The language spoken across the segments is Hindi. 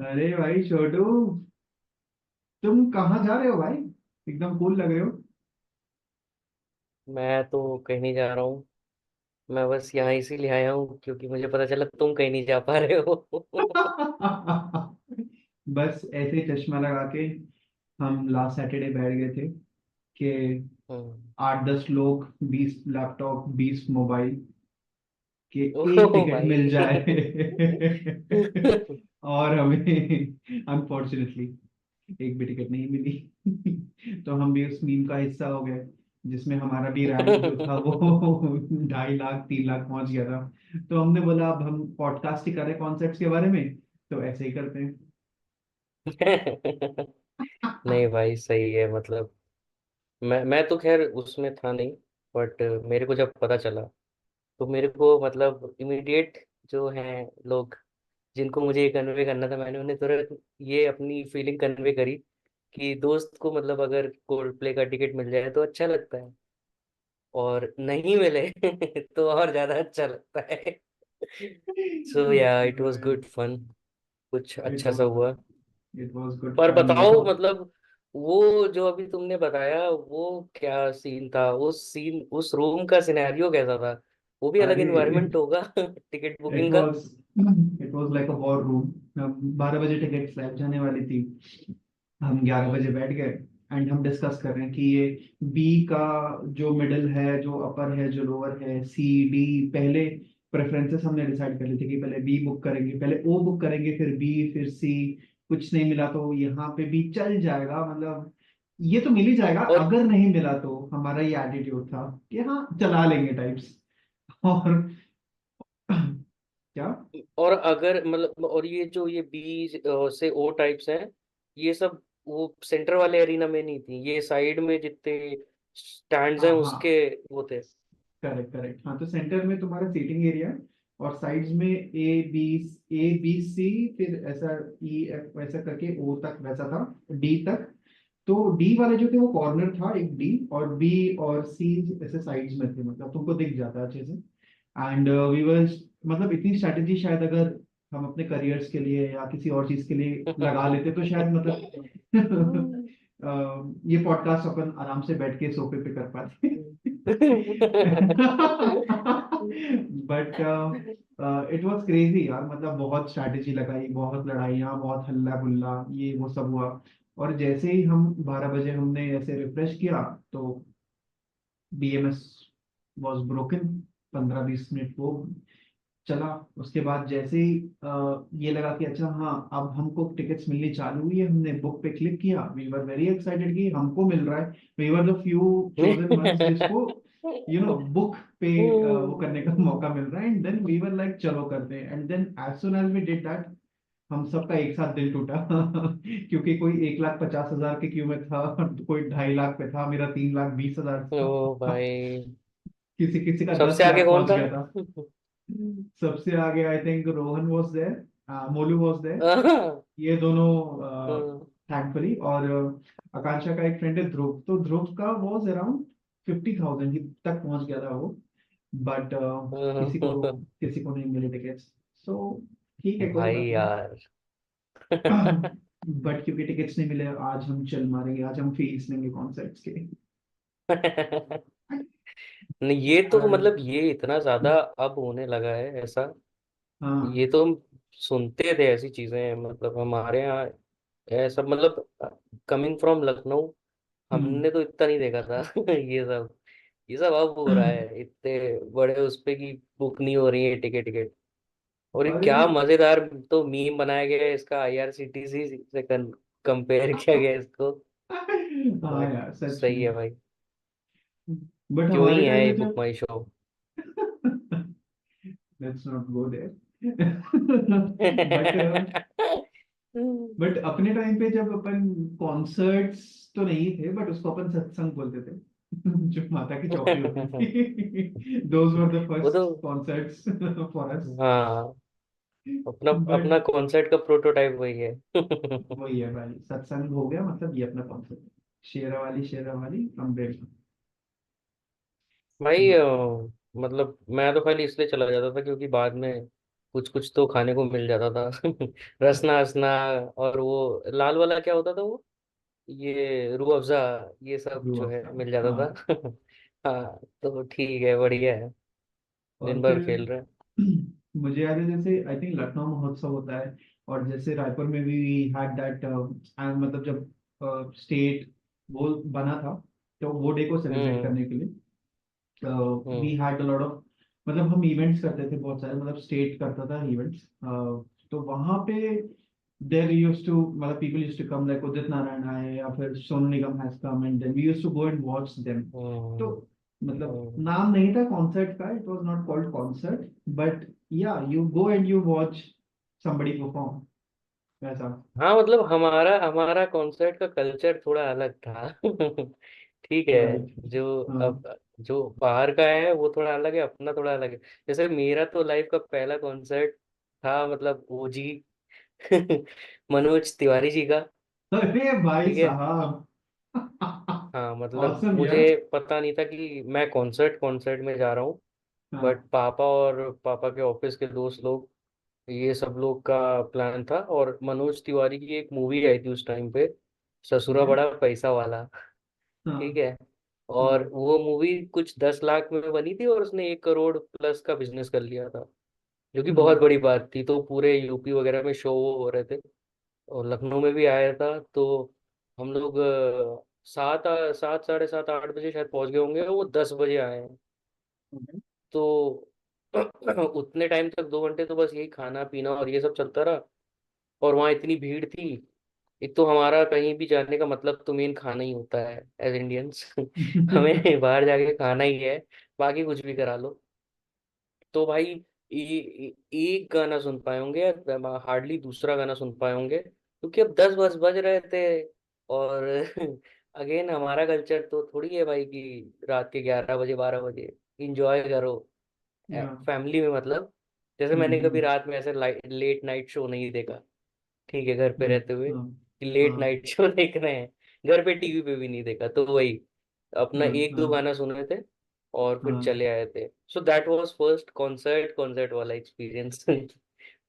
अरे भाई छोटू, तुम कहाँ जा रहे हो भाई? एकदम कूल लग रहे हो। मैं तो कहीं नहीं जा रहा हूँ। मैं बस यहाँ इसीलिए आया हूँ क्योंकि मुझे पता चला तुम कहीं नहीं जा पा रहे हो। बस ऐसे ही चश्मा लगा के हम लास्ट सैटरडे बैठ गए थे कि हम्म। 8-10 लोग, 20 लैपटॉप, 20 मोबाइल के एक ओह टिकट मिल भाई। जाए। और हमें अनफॉर्चुनेटली एक भी टिकट नहीं मिली। तो हम भी उस मीम का हिस्सा हो गए जिसमें हमारा भी रैंक जो था वो 2.5 लाख 3 लाख पहुंच गया था। तो हमने बोला अब हम पॉडकास्ट ही करें कॉन्सेप्ट्स के बारे में, तो ऐसे ही करते हैं। नहीं भाई, सही है। मतलब मैं तो खैर उसमें था नहीं। बट मेरे को जब पता चला तो मेरे को मतलब इमीडिएट जो हैं लोग जिनको मुझे ये कन्वे करना था, मैंने उन्हें तुरंत ये अपनी फीलिंग कन्वे करी कि दोस्त को मतलब अगर कोल्ड प्ले का टिकट मिल जाए तो अच्छा लगता है, और नहीं मिले तो और ज्यादा अच्छा लगता है। सो या इट वाज भाई, गुड फन। कुछ इट अच्छा सा वाज हुआ। इट वाज गुड पर फन, ये तो। बताओ मतलब वो जो अभी तुमने बताया वो क्या सीन था, उस रूम का सिनेरियो कैसा था? वो भी अलग अरे, इन्वायरमेंट होगा टिकट इट बुकिंग का। Was it was like a war room. 12 बजे टिकट फ्लैट जाने वाली थी। हम 11 बजे हम्म। बैठ गए एंड हम डिस्कस कर रहे हैं कि ये बी का जो मिडिल है, जो अपर है, जो लोअर है, सी डी, पहले प्रेफरेंसेस हमने डिसाइड कर ली थी कि पहले बी बुक करेंगे, पहले ओ बुक करेंगे, फिर बी, फिर सी। कुछ नहीं मिला तो यहाँ पे बी चल जाएगा, मतलब ये तो मिल ही जाएगा। और अगर नहीं मिला तो हमारा ये एटीट्यूड था कि हाँ चला लेंगे टाइप्स। और क्या। और अगर मतलब, और ये जो ये बी से ओ टाइप्स हैं, ये सब वो सेंटर वाले एरिना में नहीं थी, ये साइड में जितने स्टैंड्स हैं हाँ हाँ, उसके वो थे। Correct correct. हाँ, तो सेंटर में तुम्हारा सीटिंग एरिया है और साइड्स में ए बी सी, फिर ऐसा ई एफ वैसा करके ओ तक वैसा था, डी तक। तो डी वाले जो थे वो कॉर्नर था एक डी, और बी और सी ऐसे साइड्स में थे, मतलब तुमको दिख जाता है अच्छे से। एंड वी वर, मतलब इतनी स्ट्रैटेजी शायद अगर हम अपने करियर्स के लिए या किसी और चीज के लिए लगा लेते तो शायद मतलब ये पॉडकास्ट अपन आराम से बैठ के सोफे पे कर पाते। बट इट वाज क्रेजी यार, मतलब बहुत स्ट्रैटेजी लगाई, बहुत लड़ाइयाँ, बहुत हल्ला गुल्ला, ये वो सब हुआ। और जैसे ही हम 12 बजे हमने ऐसे रिफ्रेश किया तो बीएमएस वाज ब्रोकन। 15-20 मिनट वो चला। उसके बाद जैसे ही ये लगा कि अच्छा हाँ अब हमको टिकट्स मिलनी चालू हुई है, हमने बुक पे क्लिक किया, वी वर वेरी एक्साइटेड कि हमको मिल रहा है। We were the few chosen ones जिसको बुक पे वो करने का मौका मिल रहा है। And then we were like चलो करते हैं, and then as soon as we did that हम सबका एक साथ दिल टूटा। क्योंकि कोई 1,50,000 के क्यू में था, कोई 2.5 लाख पे था, मेरा 3,20,000 ओ था। भाई, किसी किसी का दस सबसे आगे लाख कौन पहुंच था? गया था। सबसे आगे I think Rohan was there, Molu was there. हाँ। ये दोनों थैंकफुली। और आकांक्षा का एक फ्रेंड है ध्रुव, तो ध्रुव का वाज अराउंड 50,000 तक पहुंच गया था वो। बट किसी को नहीं मिले टिकट्स। सो ठीक है, कोई भाई बात नहीं। यार। बट क्योंकि टिकट्स नहीं मिले, आज हम चल मारेंगे, आज हम फीस लेंगे कॉन्सर्ट्स के। नहीं, ये तो And, मतलब ये इतना ज्यादा अब होने लगा है ऐसा। हाँ। ये तो हम सुनते थे ऐसी चीजें, मतलब हमारे यहाँ ऐसा मतलब, कमिंग फ्रॉम लखनऊ, हम्म। हमने तो इतना नहीं देखा था। ये सब अब हो रहा है इतने बड़े उस पे कि बुक नहीं हो रही है टिकट टिकट। और ये अरे क्या मजेदार तो मीम बनाया गया है इसका, आईआरसीटीसी से कंपेयर किया गया है इसको। हाँ बट यार, सच सही में। है भाई। बट क्यों हमारे ही है टाइम ये में बुक जब my show. Let's not go there. But अपने टाइम पे जब अपन कॉन्सर्ट्स तो नहीं थे, बट उसको अपन सत्संग बोलते थे। जो माता की चौकी होती थी। दोज वर द वो तो फर्स्ट कॉन्सर्ट्स फॉर अस। हाँ, अपना बट अपना कॉन्सेप्ट का प्रोटोटाइप वही है। वही है भाई, सत्संग हो गया मतलब ये अपना कॉन्सेप्ट। शेरा वाली अम्बेडकर। भाई मतलब मैं तो खाली इसलिए चला जाता था क्योंकि बाद में कुछ कुछ तो खाने को मिल जाता था। रसना हसना, और वो लाल वाला क्या होता था वो, ये रूह अफ़ज़ा, ये सब जो जो है अफसर, मिल जाता हाँ। था। हाँ, तो ठीक है, बढ़िया है। और दिन भर फिर खेल रहे हैं। मुझे याद है जैसे आई थिंक लखनऊ महोत्सव होता है, और जैसे रायपुर में भी हैड दैट, मतलब जब स्टेट वो बना था, तो वो डे को सेलिब्रेट हम्म। करने के लिए we hmm. Had a lot of, मतलब हम इवेंट्स करते थे बहुत सारे, मतलब स्टेट करता था इवेंट्स। तो वहां पे देयर यूज्ड टू, मतलब people used to come, like Udit Narayan आए या फिर Sonu Nigam has come, and then we used to go and watch them. तो हम्म। मतलब हम्म। नाम नहीं था कॉन्सर्ट का, it was not called concert, but yeah you go and you watch somebody perform, वैसा। हाँ, मतलब हमारा हमारा कॉन्सर्ट का कल्चर थोड़ा अलग था। ठीक है। राइट। जो हाँ। अब जो बाहर का है वो थोड़ा अलग है, अपना थोड़ा अलग है। जैसे मेरा तो लाइफ का पहला कॉन्सर्ट था, मतलब वो जी। मनोज तिवारी जी का। अरे भाई ठीक है। साहब। हाँ, मतलब ऑसम मुझे यार। पता नहीं था कि मैं कॉन्सर्ट कॉन्सर्ट में जा रहा हूँ। हाँ। बट पापा और पापा के ऑफिस के दोस्त लोग, ये सब लोग का प्लान था। और मनोज तिवारी की एक मूवी आई थी उस टाइम पे, ससुरा ओके। बड़ा पैसा वाला। ठीक हाँ। है। और हाँ। वो मूवी कुछ 10 लाख में बनी थी, और उसने 1 करोड़ प्लस का बिजनेस कर लिया था, जो कि बहुत हम्म। बड़ी बात थी। तो पूरे यूपी वगैरह में शो हो रहे थे, और लखनऊ में भी आया था। तो हम लोग 7 साढ़े 7 8 बजे शायद पहुंच गए होंगे, वो 10 बजे आए हैं। ओके। तो उतने टाइम तक 2 घंटे तो बस यही खाना पीना और ये सब चलता रहा। और वहाँ इतनी भीड़ थी। एक तो हमारा कहीं भी जाने का मतलब तो मेन खाना ही होता है एज इंडियंस। हमें बाहर जाके खाना ही है, बाकी कुछ भी करा लो। तो भाई एक गाना सुन पाए होंगे, हार्डली दूसरा गाना सुन पाए होंगे, क्योंकि अब 10 बज रहे थे। और अगेन हमारा कल्चर तो थोड़ी है भाई कि रात के 11 बजे 12 बजे इंजॉय करो या। फैमिली में, मतलब जैसे मैंने कभी रात में ऐसे लेट नाइट शो नहीं देखा। ठीक है, घर पे राइट। रहते हुए हाँ। कि लेट हाँ। नाइट शो देख रहे हैं, घर पे टीवी पे भी नहीं देखा। तो वही अपना हाँ। एक दो हाँ। गाना सुने थे और फिर हाँ। चले आए थे। सो that was first concert concert वाला एक्सपीरियंस।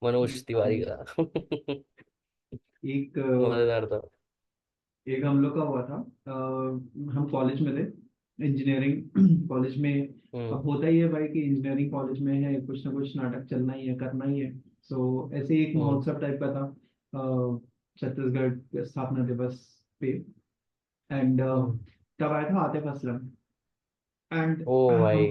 मनोज तिवारी नाइस। का। एक मजेदार था। एक हम लोग का हुआ था, हम कॉलेज में थे, इंजीनियरिंग कॉलेज में। हम्म। अब होता ही है भाई कि इंजीनियरिंग कॉलेज में है, कुछ ना कुछ नाटक चलना ही है, करना ही है। सो ऐसे ही एक हम्म। महोत्सव टाइप का था, छत्तीसगढ़ के स्थापना दिवस पे। एंड हम्म। तब आया था आतिफ असलम। एंड ओ हमको भाई।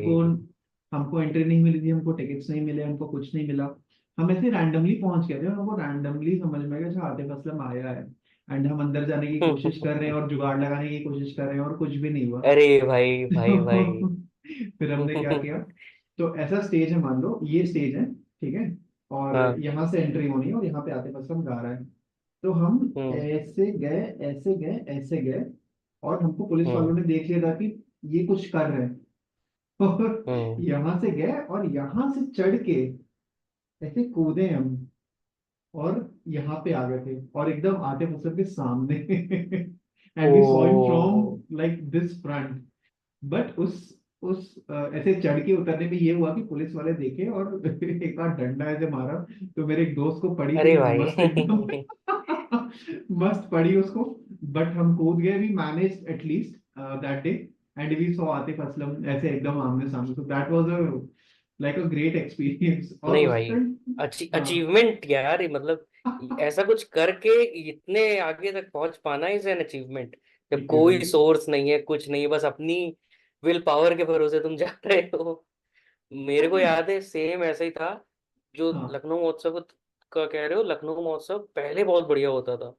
हमको एंट्री नहीं मिली थी, हमको टिकट्स नहीं मिले, हमको कुछ नहीं मिला। हम ऐसे रैंडमली पहुंच गए थे, और हमको रैंडमली समझ में आ गया अच्छा आतिफ असलम आया है। एंड हम अंदर जाने की कोशिश कर रहे हैं और जुगाड़ लगाने की कोशिश कर रहे हैं, और कुछ भी नहीं हुआ। अरे भाई भाई भाई। फिर हमने क्या किया, तो ऐसा स्टेज है, मान लो ये स्टेज है, ठीक है, और हाँ। यहाँ से एंट्री होनी है, और यहाँ पे आतिफ असलम गा रहा है। तो हम हम्म। ऐसे गए, ऐसे गए, ऐसे गए, और हमको पुलिस वालों हम्म। ने देख लिया था कि ये कुछ कर रहे हैं। और हम्म। यहाँ से गए और यहाँ से चढ़ के ऐसे कूदे हम, और यहाँ पे आ गए थे, और एकदम आतिफ असलम के सामने। And we saw him oh. From like this front. But उस ऐसे चढ़ के उतरने में ये हुआ कि पुलिस वाले देखे, और एक आध डंडा ऐसे मारा, तो मेरे एक दोस्त को पड़ी थी, अरे भाई। मस्त एकदम। मस्त पड़ी उसको। बट हम कूद गए, we manage at least that day. And we saw Atif Aslam ऐसे एकदम आमने सामने, so that was a like a great experience। और नहीं उस भाई, टाइम, हाँ, अचीवमेंट यार, ये मतलब ऐसा कुछ करके इतने आगे तक पहुंच पाना इज एन अचीवमेंट। जब इट कोई इज। सोर्स नहीं है, कुछ नहीं है, बस अपनी विल पावर के भरोसे तुम जा रहे हो। मेरे को याद है सेम ऐसा ही था। जो हाँ। लखनऊ महोत्सव का कह रहे हो, लखनऊ महोत्सव पहले बहुत बढ़िया होता था।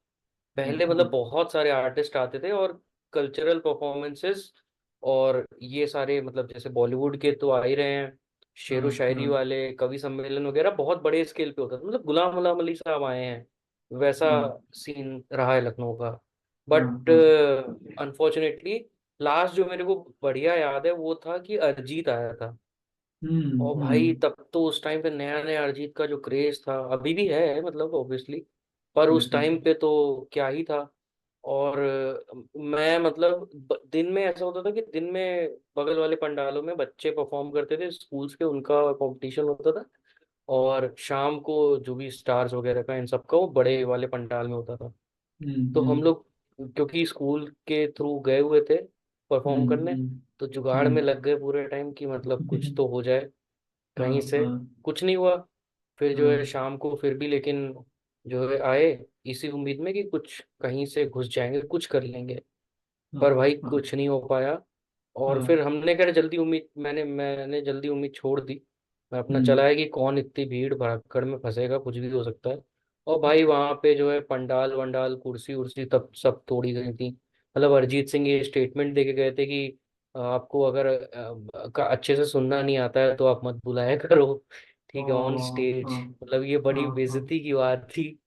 पहले हाँ। मतलब बहुत सारे आर्टिस्ट आते थे, और कल्चरल परफॉर्मेंसेस, और ये सारे मतलब जैसे बॉलीवुड के तो आ ही रहे हैं, शेरो हाँ। शायरी हाँ। वाले कवि सम्मेलन वगैरह बहुत बड़े स्केल पे होता था। मतलब गुलाम गुलाम अली साहब आए हैं, वैसा हाँ। सीन रहा है लखनऊ का। हाँ। बट हाँ। अनफॉर्चुनेटली लास्ट जो मेरे को बढ़िया याद है वो था कि अरिजीत आया था। और भाई हम्म। तब तो उस टाइम पे नया नया अरिजीत का जो क्रेज था, अभी भी है मतलब ऑब्वियसली, पर उस टाइम डेफिनेटली। पे तो क्या ही था। और मैं मतलब दिन में ऐसा होता था कि दिन में बगल वाले पंडालों में बच्चे परफॉर्म करते थे स्कूल्स के, उनका कंपटीशन होता था। और शाम को जो भी स्टार्स वगैरह का इन सबका वो बड़े वाले पंडाल में होता था। तो हम हम्म लोग क्योंकि स्कूल के थ्रू गए हुए थे परफॉर्म हम्म करने, हम्म तो जुगाड़ में हम्म लग गए पूरे टाइम कि मतलब कुछ तो हो जाए हाँ कहीं से। हाँ कुछ नहीं हुआ। फिर जो है हाँ शाम को फिर भी लेकिन जो है आए इसी उम्मीद में कि कुछ कहीं से घुस जाएंगे कुछ कर लेंगे। हाँ पर भाई हाँ कुछ नहीं हो पाया। और हाँ फिर हमने क्या जल्दी उम्मीद मैंने जल्दी उम्मीद छोड़ दी। मैं अपना हम्म चला है कि कौन इतनी भीड़ भड़क्कड़ में फंसेगा, कुछ भी हो सकता है। और भाई वहां पे जो है पंडाल वंडाल कुर्सी उर्सी तब सब तोड़ी गई थी। मतलब अरिजीत सिंह ये स्टेटमेंट दे के गए थे कि आपको अगर अच्छे से सुनना नहीं आता है तो आप मत बुलाया करो, ओ ठीक है, ऑन हाँ स्टेज। मतलब ये बड़ी हाँ हाँ बेइज्जती की बात थी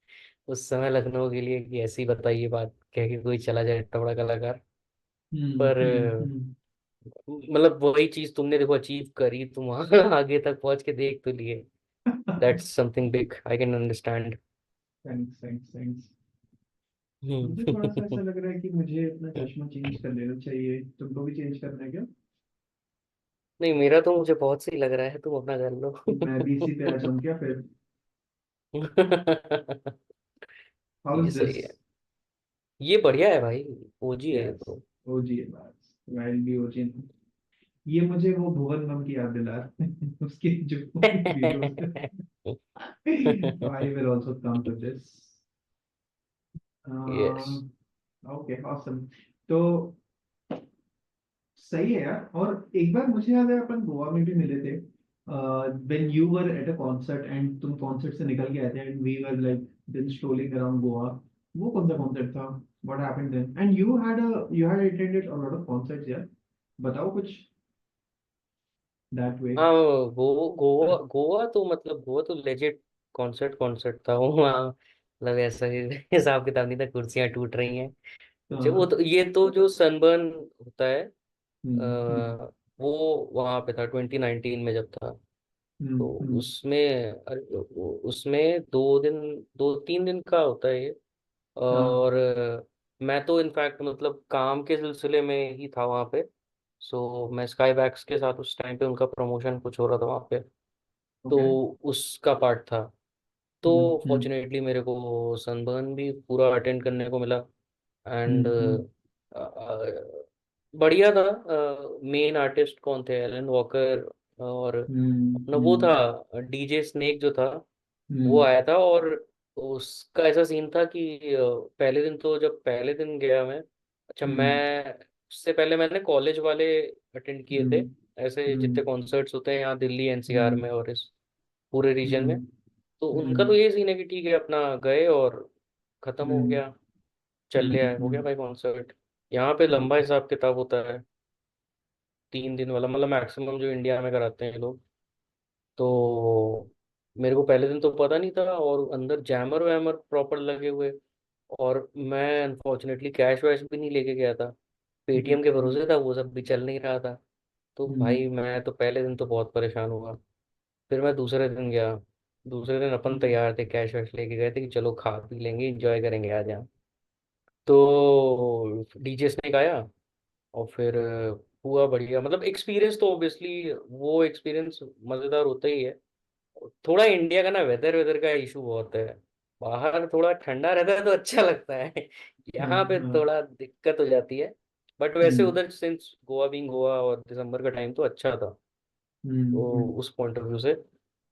उस समय लखनऊ के लिए कि ऐसी बताइए बात कह के कोई चला जाए इतना बड़ा कलाकार। पर हम्म। मतलब वही चीज तुमने देखो अचीव करी, तुम वहां आगे तक पहुंच के देख तो लिए। That's something big, I can understand. Thanks thanks thanks. मुझे थोड़ा सा हम्म। ऐसा लग रहा है कि मुझे अपना चश्मा चेंज कर लेना चाहिए, तुमको भी चेंज करना है क्या? नहीं, मेरा तो मुझे बहुत सही लग रहा है, तुम अपना कर लो। मैं भी इसी पे आ जाऊं क्या फिर? हाउ ये इज सही दिस? है, ये बढ़िया है भाई, ओजी है ये यस, तो। ओजी है बस, वाइल भी ओजी। ये मुझे वो भुवन मम की याद दिला रहा है, उसकी जो videos. I will also come to this. Yes. Okay awesome. तो सही है यार। और एक बार मुझे याद है अपन गोवा में भी मिले थे, when you were at a concert and तुम कॉन्सर्ट से निकल गए थे and we were like then strolling around Goa. वो कौन सा कॉन्सर्ट था? What happened then? And you had attended a lot of concerts यार, बताओ कुछ दैट वे। हाँ, गो गोवा गोवा तो मतलब गोवा तो लेजेंड कॉन्सर्ट कॉन्सर्ट था वो वहाँ। मतलब ऐसा ही हिसाब किताब नहीं था, कुर्सियां टूट रही हैं कुछ, वो हाँ। तो ये तो जो सनबर्न होता है हम्म वो वहाँ पे था 2019 में जब था। तो हम्म उसमें अरे उसमें 2 दिन 2-3 दिन का होता है ये। हाँ और मैं तो इनफैक्ट मतलब काम के सिलसिले में ही था वहाँ पे। सो मैं स्काई बैग्स के साथ उस टाइम पे उनका प्रमोशन कुछ हो रहा था वहाँ पे, तो ओके। उसका पार्ट था। तो हम्म। फॉर्चुनेटली मेरे को सनबर्न भी पूरा अटेंड करने को मिला। एंड हम्म बढ़िया था। मेन आर्टिस्ट कौन थे, एलन वॉकर, और अपना वो हम्म था डीजे स्नेक जो था, वो हम्म आया था। और उसका ऐसा सीन था कि पहले दिन तो जब पहले दिन गया मैं, अच्छा हम्म मैं उससे पहले मैंने कॉलेज वाले अटेंड किए थे, हम्म ऐसे जितने हम्म कॉन्सर्ट्स होते हैं यहाँ दिल्ली एनसीआर हम्म में और इस पूरे रीजन में। हम्म तो उनका तो हम्म ये सीन है कि ठीक है अपना गए और खत्म हो हम्म गया, चल लिया है, हो गया हम्म भाई कॉन्सर्ट। यहाँ पे लंबा ओके। हिसाब किताब होता है, 3 दिन वाला मतलब मैक्सिमम जो इंडिया में कराते हैं लोग। तो मेरे को पहले दिन तो पता नहीं था, और अंदर जैमर वैमर प्रॉपर लगे हुए। और मैं अनफॉर्चुनेटली कैश वैश भी नहीं लेके गया था, पेटीएम के भरोसे था, वो सब भी चल नहीं रहा था। तो भाई मैं तो पहले दिन तो बहुत परेशान हुआ। फिर मैं दूसरे दिन गया, दूसरे दिन अपन तैयार थे, कैश वैश लेके गए थे कि चलो खा पी लेंगे एंजॉय करेंगे आज यहाँ। तो डीजे स्नेक आया, और फिर हुआ बढ़िया। मतलब एक्सपीरियंस तो ऑब्वियसली वो एक्सपीरियंस मज़ेदार होता ही है। थोड़ा इंडिया का ना वेदर वेदर का इशू बहुत है, बाहर थोड़ा ठंडा रहता है तो अच्छा लगता है। हाँ यहाँ पे हाँ थोड़ा दिक्कत हो जाती है। बट वैसे हम्म उधर सिंस गोवा बीइंग गोवा और दिसंबर का टाइम तो अच्छा था, तो हम्म उस पॉइंट ऑफ व्यू से।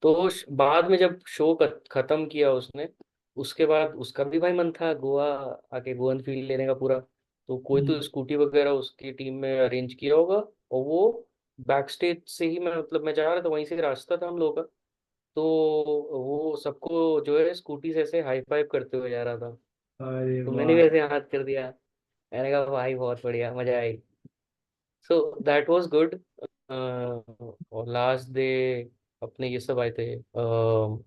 तो बाद में जब शो खत्म किया उसने, उसके बाद उसका भी भाई मन था गोवा आके गोवन फील लेने का पूरा। तो कोई तो हम्म स्कूटी वगैरह उसकी टीम में अरेंज किया होगा, और वो बैक स्टेज से ही मैं मतलब मैं जा रहा था वहीं से रास्ता था हम लोगों का। तो वो सबको जो है स्कूटी से ऐसे हाई फाइव करते हुए जा रहा था, अरे तो मैंने भी वाह। ऐसे हाथ कर दिया। मैंने कहा भाई बहुत बढ़िया मजा आई। So that was good. और लास्ट डे अपने ये सब आए थे,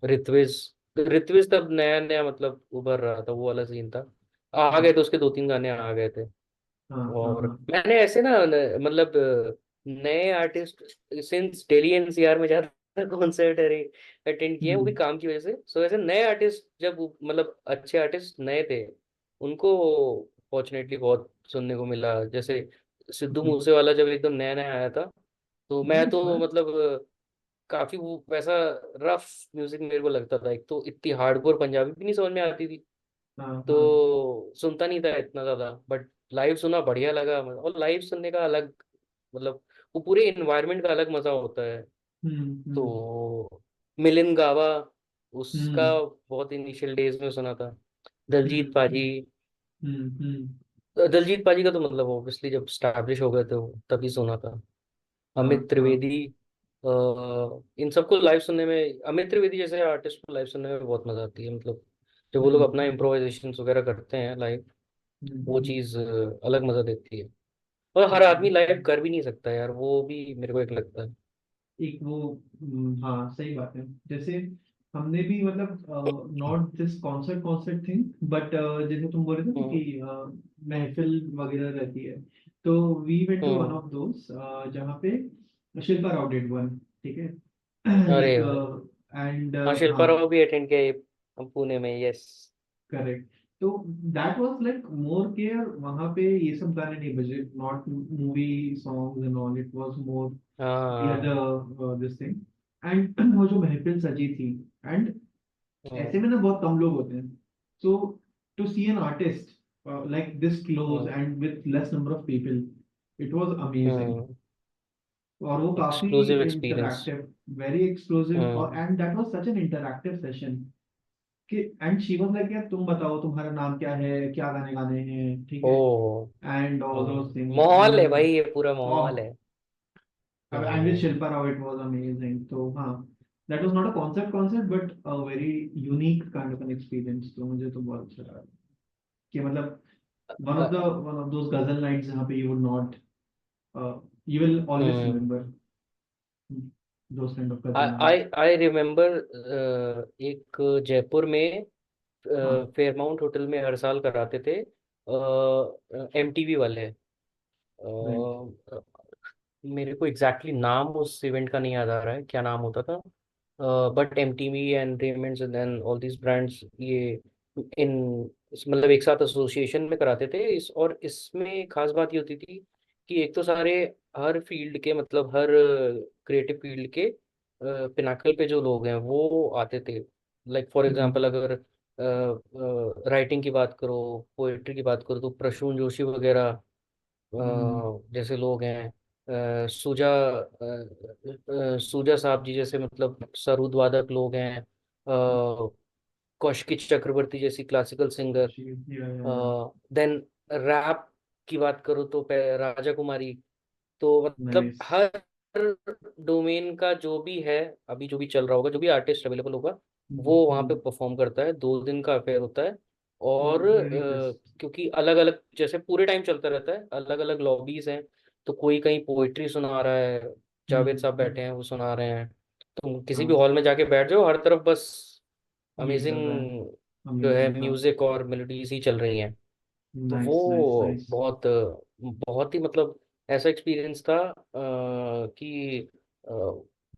ऋत्विज। ऋत्विज तब नया नया मतलब उभर रहा था, वो वाला सीन था। आ गए थे हाँ उसके 2-3 गाने आ गए थे। हाँ हाँ और हाँ मैंने ऐसे ना मतलब नए आर्टिस्ट सिंस दिल्ली एनसीआर में ज्यादा कॉन्सर्ट अटेंड किए हैं, वो भी हम्म काम की वजह से। सो ऐसे नए आर्टिस्ट जब मतलब अच्छे आर्टिस्ट नए थे, उनको फॉर्चुनेटली बहुत सुनने को मिला। जैसे सिद्धू मूसेवाला जब एकदम नया नया आया था, तो मैं तो What? मतलब काफी वो वैसा रफ म्यूजिक मेरे को लगता था। एक तो इतनी हार्डकोर पंजाबी भी नहीं समझ में आती थी, हाँ हाँ। तो सुनता नहीं था इतना ज्यादा। बट लाइव सुना, बढ़िया लगा। और लाइव सुनने का अलग मतलब, वो पूरे इन्वायरमेंट का अलग मजा होता है। हम्म। तो मिलिंद गावा, उसका हम्म बहुत इनिशियल डेज में सुना था। दलजीत हम्म पाजी, हम्म। दलजीत पाजी का तो मतलब ऑब्वियसली जब स्टैब्लिश हो गए थे वो तभी सुना था। हाँ अमित हाँ। त्रिवेदी, इन सबको लाइव सुनने में, अमित त्रिवेदी जैसे आर्टिस्ट को लाइव सुनने में बहुत मजा आती है। मतलब जब वो लोग अपना हम्म इम्प्रोवाइजेशन वगैरह करते हैं लाइव, वो हम्म। चीज अलग मजा देती है। और हर आदमी लाइव कर भी नहीं सकता यार, वो भी मेरे को एक लगता है। एक वो हाँ सही बात है। जैसे हमने भी मतलब not this concert concert thing, but जैसे तुम बोल रहे थे ना हम्म कि महफिल वगैरह रहती है, तो we went to one hmm. Of those जहाँ पे शिल्पा राव डिड वन, ठीक है। अरे लाइक भाई, एंड हाँ शिल्पा हाँ राव भी अटेंड किया हम पुणे में, यस। करेक्ट। तो that was like more care, वहां पे ये सब गाने नहीं बजे, not movie songs and all, it was more the हाँ। other this thing। एंड वो जो महफिल सजी थी, एंड ऐसे हम्म में ना बहुत कम लोग होते हैं, so to see an artist like this close hmm and with less number of people, it was amazing. हम्म। और वो काफी exclusive experience. Interactive, very exclusive, और हम्म। And that was such an interactive session कि एंड शी वाज लाइक यार तुम बताओ तुम्हारा नाम क्या है, क्या गाने गाने हैं, ठीक है, ओ। एंड ऑल हाँ, दोस थिंग्स माहौल है एंड भाई, ये पूरा माहौल है। and with hmm. Shilpa Rao, it was amazing. So, हाँ, that was not a concert, but a very unique kind of an experience. तो मुझे तो बहुत अच्छा लगा कि मतलब one of those ghazal nights जहाँ पे you would not you will always hmm. remember those kind of ghazal I nights। I I remember, एक जयपुर में हाँ फेयरमाउंट होटल में हर साल कराते थे, एमटीवी वाले। राइट। मेरे को एग्जैक्टली नाम उस इवेंट का नहीं याद आ रहा है, क्या नाम होता था। But MTV and Raymond's and all these brands, ये इन मतलब एक साथ एसोसिएशन में कराते थे इस। और इसमें खास बात ये होती थी कि एक तो सारे हर फील्ड के, मतलब हर क्रिएटिव फील्ड के पिनाकल पे जो लोग हैं वो आते थे। लाइक फॉर हम्म एग्जांपल, अगर राइटिंग की बात करो, पोएट्री की बात करो, तो प्रसून जोशी वगैरह हम्म जैसे लोग हैं, सूजा सूजा साहब जी जैसे मतलब सरूद वादक लोग हैं, कौशिकी चक्रवर्ती जैसी classical singer. yeah। Then rap की बात करो तो राजा कुमारी। तो मतलब नाइस। हर डोमेन का जो भी है, अभी जो भी चल रहा होगा, जो भी आर्टिस्ट अवेलेबल होगा, वो वहाँ पे परफॉर्म करता है। 2 दिन का अफेयर होता है। और वेरी बेस्ट। क्योंकि अलग अलग जैसे पूरे टाइम चलता रहता है, अलग अलग लॉबीज हैं, तो कोई कहीं पोइट्री सुना रहा है, जावेद साहब बैठे हैं वो सुना रहे हैं। तुम किसी भी हाँ हॉल में जाके बैठ जाओ, हर तरफ बस ये चल रहा है, अमेजिंग जो है अमेजिंग। हाँ म्यूजिक और मेलोडीज ही चल रही हैं। तो नाइस नाइस वो नाइस। बहुत बहुत ही मतलब ऐसा एक्सपीरियंस था कि अ,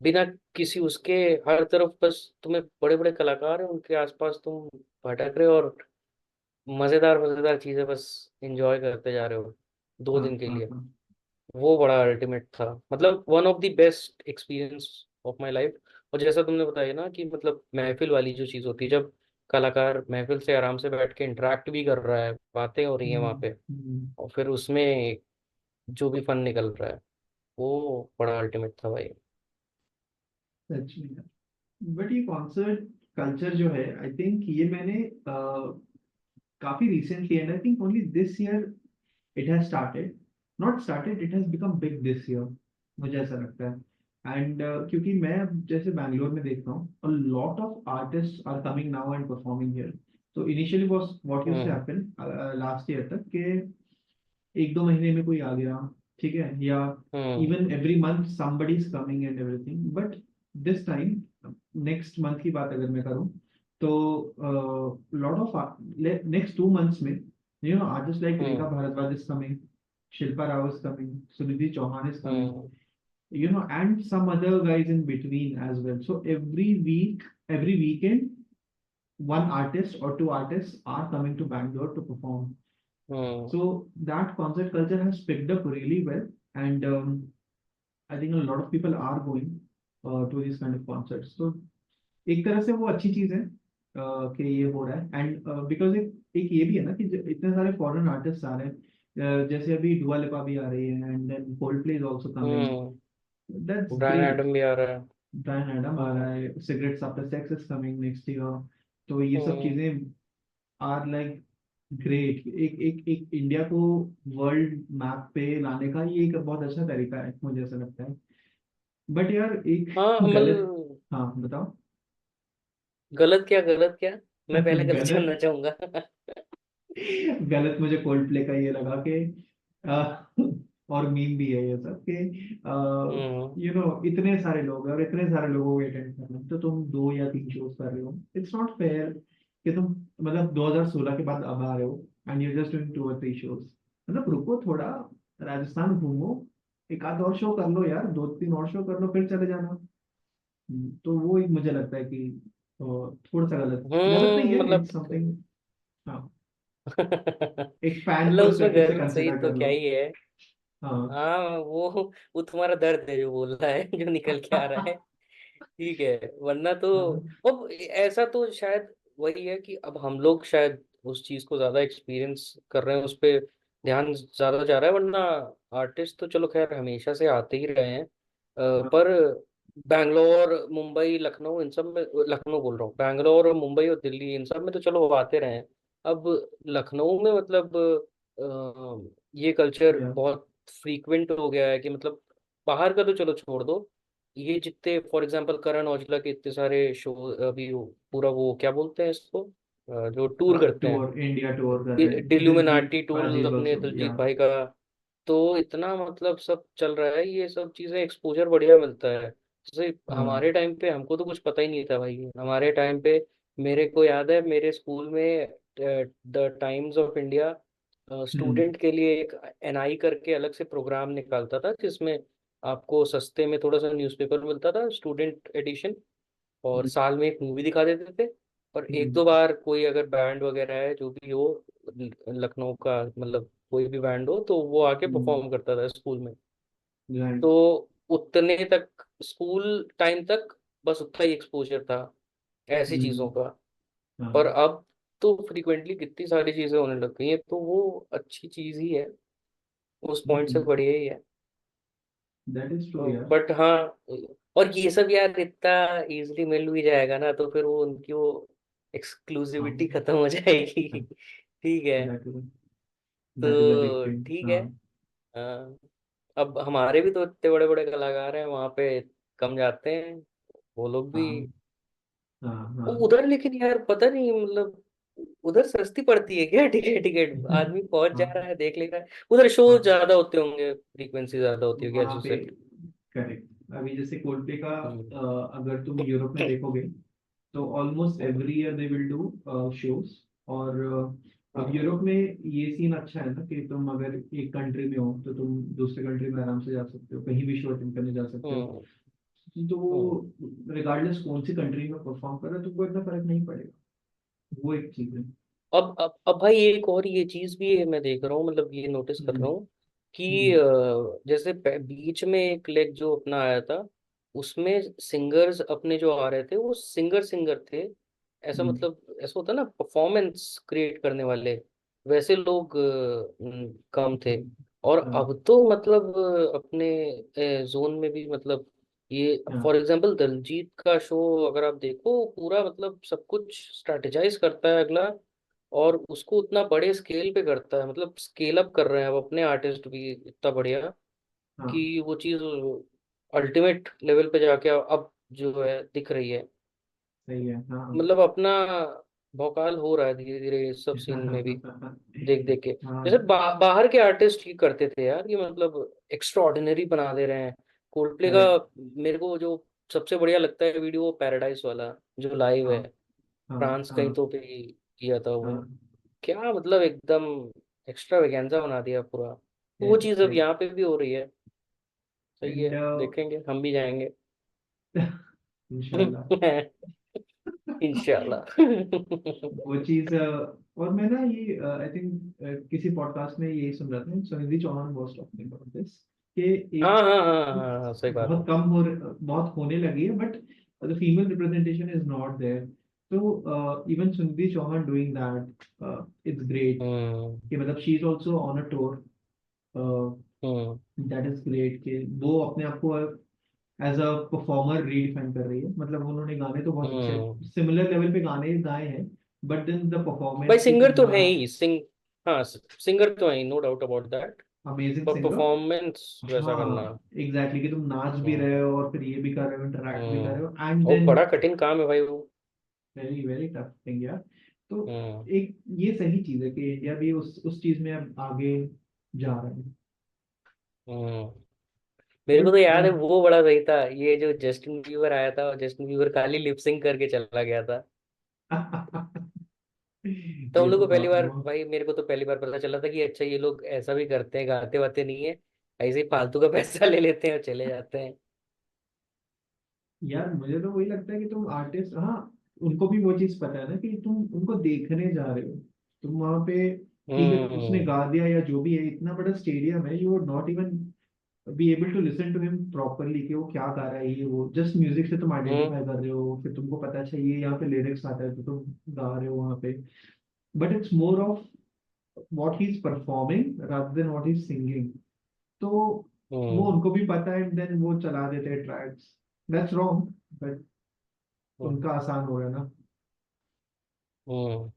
बिना किसी उसके, हर तरफ बस तुम्हें बड़े बड़े कलाकार हैं, उनके आसपास तुम भटक रहे हो और मजेदार मजेदार चीजें बस एंजॉय करते जा रहे हो दो हाँ दिन के हाँ लिए। हाँ। वो बड़ा अल्टीमेट था, मतलब one of the best experience of my life. और जैसा तुमने बताया ना कि मतलब महफिल वाली जो चीज़ होती है, जब कलाकार महफिल से आराम से बैठ के इंटरेक्ट भी कर रहा है, बातें हो रही हैं वहाँ पे, हम्म। और फिर उसमें जो भी फन निकल रहा है, वो बड़ा अल्टीमेट था भाई। सच में। बट ये कॉन्सर्ट कल्चर जो है, आई थिंक ये मैंने काफी recently, and I think only this year it has started, not started, it has become big this year, मुझे ऐसा लगता है। एंड क्योंकि मैं अब जैसे बैंगलोर में देखता हूँ, a lot of artists are coming now and performing here। तो initially was what used to hmm happen last year तक के एक दो महीने में कोई आ गया, ठीक है, yeah hmm even every month somebody is coming and everything, but this time next month की बात अगर मैं करूं, तो लॉट ऑफ नेक्स्ट 2 मंथ्स में artist like Rekha hmm Bhardwaj is coming, Shilpa Rao is coming, Sunidhi Chauhan is coming, hmm and some other guys in between as well. So every week, every weekend, one artist or two artists are coming to Bangalore to perform. Hmm So that concert culture has picked up really well, and I think a lot of people are going. To this kind of concerts. तो एक तरह से वो अच्छी चीज है कि ये हो रहा है। एंड बिकॉज एक ये भी है ना कि इतने सारे फॉरेन आर्टिस्ट आ रहे हैं। जैसे अभी डुआ लिपा भी आ रही है, and then Cold is also coming. Hmm. That's Brian great. Adam भी आ रहा है। ब्रायन एडम आ रहा हम्म। है, cigarettes after sex is coming next year. तो ये सब हम्म। चीजें आर लाइक ग्रेट। एक एक एक इंडिया को वर्ल्ड मैप पे लाने का ये एक बहुत अच्छा तरीका है, मुझे ऐसा लगता है। बट यार एक हाँ गलत। मतलब हाँ बताओ। गलत क्या, गलत क्या? मैं पहले गलत गलत जानना चाहूंगा। गलत मुझे कोल्ड प्ले का ये लगा कि और मीम भी है ये सब कि हम्म। इतने सारे लोग हैं और इतने सारे लोगों को अटेंड करना है, तो तुम 2 या 3 शोज कर रहे हो। इट्स नॉट फेयर कि तुम मतलब 2016 के बाद अब आ रहे हो एंड यू जस्ट डूइंग 2 और 3 शोज। मतलब रुको थोड़ा, राजस्थान घूमो, एक आध और शो कर लो यार, 2 3 और शो कर लो, फिर चले जाना। तो वो एक मुझे लगता है कि थोड़ा सा गलत गलत नहीं है, मतलब इट्स समथिंग। हाँ, एक फैन मतलब उसमें पर्सपेक्टिव से गर्व सही कंसिडर तो कर क्या लो। ही है। हाँ। हाँ वो तुम्हारा दर्द है जो बोल रहा है, जो निकल के आ रहा है। ठीक है। वरना तो हाँ। अब ऐसा तो शायद वही है कि अब हम लोग शायद उस चीज को ज्यादा एक्सपीरियंस कर रहे हैं, उस पे ध्यान ज्यादा जा रहा है। वरना आर्टिस्ट तो चलो खैर हमेशा से आते ही रहे हैं। हाँ। पर बैंगलोर, मुंबई, लखनऊ, इन सब में, लखनऊ बोल रहा हूँ, बैंगलोर और मुंबई और दिल्ली इन सब में तो चलो वो आते रहे हैं। अब लखनऊ में मतलब ये कल्चर या। बहुत फ्रीक्वेंट हो गया है कि मतलब बाहर का तो चलो छोड़ दो, ये जितने फॉर एग्जांपल करण औजला के इतने सारे शो अभी पूरा वो क्या बोलते हैं इसको, जो टूर करते हैं, टूर, इंडिया टूर कर रहे हैं, दिलजीत डिल्यूमिनाटी टूर पाजी अपने बसो या। दिलजीत भाई का। तो इतना मतलब सब चल रहा है, ये सब चीजें एक्सपोजर बढ़िया मिलता है। जैसे हाँ। हमारे टाइम पे हमको तो कुछ पता ही नहीं था भाई। हमारे टाइम पे मेरे को याद है मेरे स्कूल में the times of India hmm. Student के लिए एक एनआई करके अलग से प्रोग्राम निकालता था, जिसमें आपको सस्ते में थोड़ा सा न्यूज़पेपर मिलता था, स्टूडेंट एडिशन। और हम्म। साल में एक मूवी दिखा देते थे। और एक हम्म। दो बार कोई अगर बैंड वगैरह है जो भी हो, लखनऊ का मतलब कोई भी बैंड हो, तो वो आके हम्म। परफॉर्म करता था स्कूल में। राइट। तो उतने तक स्कूल टाइम तक बस उतना ही एक्सपोजर था ऐसी चीजों हम्म। का। पर हाँ। अब तो फ्रिक्वेंटली कितनी सारी चीजें होने लग गई हैं, तो वो अच्छी चीज ही है, उस पॉइंट से बढ़िया ही है। दैट इज ट्रू यार। बट हाँ, और ये सब यार इतना इजीली मिल भी जाएगा ना, तो फिर वो उनकी वो हाँ। एक्सक्लूसिविटी खत्म हो जाएगी। ठीक है। दैट इज अ बिग तो थिंग। ठीक है। हाँ। हाँ, अब हमारे भी तो इतने बड़े बड़े कलाकार हैं वहाँ पे, कम जाते हैं वो लोग भी। हाँ। हाँ। हाँ। उधर लेकिन यार पता नहीं मतलब उधर सस्ती पड़ती है क्या टिकट? टिकट आदमी पहुंच जा रहा हाँ। है, देख ले रहा है, उधर शो हाँ। ज्यादा होते होंगे, फ्रीक्वेंसी ज्यादा होती होगी एज वहाँ यू पे सेड। करेक्ट। अभी जैसे कोल्डप्ले का हम्म। अगर तुम यूरोप में देखोगे तो almost every year they will do shows. और अब हम्म। यूरोप में ये सीन अच्छा है ना कि तुम अगर एक कंट्री में हो तो तुम दूसरे कंट्री में आराम से जा सकते हो, कहीं भी शो अटेंड करने जा सकते हो। हम्म। तो हम्म। वो रिगार्डलेस कौन सी कंट्री में परफॉर्म कर रहे हो तुमको इतना फर्क नहीं पड़ेगा। वो एक चीज है। अब भाई एक और ये चीज भी है, मैं देख रहा हूँ मतलब ये नोटिस कर रहा हम्म। हूँ कि हम्म। जैसे बीच में एक लेग जो अपना आया था, उसमें सिंगर्स अपने जो आ रहे थे वो सिंगर सिंगर थे। ऐसा हम्म। मतलब ऐसा होता है ना परफॉर्मेंस क्रिएट करने वाले, वैसे लोग कम थे। और हाँ। अब तो मतलब अपने जोन में भी मतलब ये हाँ। फॉर एग्जांपल दिलजीत का शो अगर आप देखो, पूरा मतलब सब कुछ स्ट्रेटेजाइज करता है अगला, और उसको उतना बड़े स्केल पे करता है, मतलब स्केल अप कर रहे हैं अब अपने आर्टिस्ट भी इतना बढ़िया हाँ। कि वो चीज अल्टीमेट लेवल पे जाके अब जो है दिख रही है। सही है। हाँ। मतलब अपना भौकाल हो रहा है धीरे धीरे इस सब सीन में भी, देख देख के। हाँ। जैसे बाहर के आर्टिस्ट ही करते थे यार, ये मतलब एक्स्ट्रा ऑर्डिनरी बना दे रहे हैं। कोल्डप्ले का करेक्ट। मेरे को जो सबसे बढ़िया लगता है वीडियो, पैराडाइज वाला जो लाइव हाँ। है, हाँ। फ्रांस हाँ। कहीं तो पे किया था वो। हाँ। क्या मतलब एकदम एक्स्ट्रा वेगेंजा बना दिया पूरा। तो वो चीज़ अब सही। यहाँ पे भी हो रही है। सही है, एंड देखेंगे, हम भी जाएंगे। इंशाल्लाह। इंशाल्लाह। वो चीज और मैं ना ये आई थिंक किसी पॉडकास्ट में यही सुन रहा था, Sunidhi Chauhan was talking about this कि हाँ एक हाँ हाँ हाँ हाँ, सही बात है। बहुत कम हो, बहुत होने लगी है, but the female representation is not there. तो even Sunidhi Chauhan doing that, it's great. हम्म कि मतलब she is also on a tour, hmm that is great कि वो अपने आप को एज अ परफॉर्मर रीडिफाइन कर रही है। मतलब उन्होंने गाने तो बहुत अच्छे हम्म। सिमिलर लेवल पे गाने गाए हैं, बट देन द भाई परफॉर्मेंस की सिंगर तुम तो है वहाँ, ही, हाँ, सिंगर तो है ही, no doubt about that. Amazing पर सिंगर। परफॉर्मेंस वैसा करना। हाँ एग्जैक्टली, कि तुम नाच भी रहे हम्म हो और फिर ये भी कर रहे हो, इंटरैक्ट भी कर रहे हो, एंड वो देन बड़ा कठिन काम है भाई वो। वेरी वेरी टफ थिंग यार। तो हम्म एक ये सही चीज है कि इंडिया भी उस चीज में अब आगे जा रहा है। हम्म। मेरे को बट तो याद है वो बड़ा सही था, ये जो जस्टिन बीबर आया था, और जस्टिन बीबर खाली लिपसिंग करके चला गया था। तो हम ये लोग तो को पहली बार, बहुत भाई मेरे को तो पहली बार पता चला था कि अच्छा ये लोग ऐसा भी करते हैं, गाते वाते नहीं है, ऐसे ही फालतू का पैसा ले लेते हैं और चले जाते हैं। यार, मुझे तो वही लगता है कि तुम आर्टिस्ट, हाँ, उनको भी वो चीज पता है ना कि तुम उनको देखने जा रहे हो। तुम वहां पे, ठीक है, उसने हम्म गा दिया या जो भी है, इतना बड़ा स्टेडियम है, you are not even be able to listen to him properly कि वो क्या गा रहा है, ये वो जस्ट म्यूजिक से तुम हम्म आइडेंटिफाई कर रहे हो, फिर तुमको पता है ये यहाँ पे लिरिक्स आता है तो तुम गा रहे हो वहां पे। But it's more of what he is performing rather than what he is singing. तो वो हम्म उनको भी पता है, एंड देन वो चला देते हैं ट्रैक्स। दैट्स रॉन्ग, बट हम्म उनका आसान हो रहा है ना, हम्म।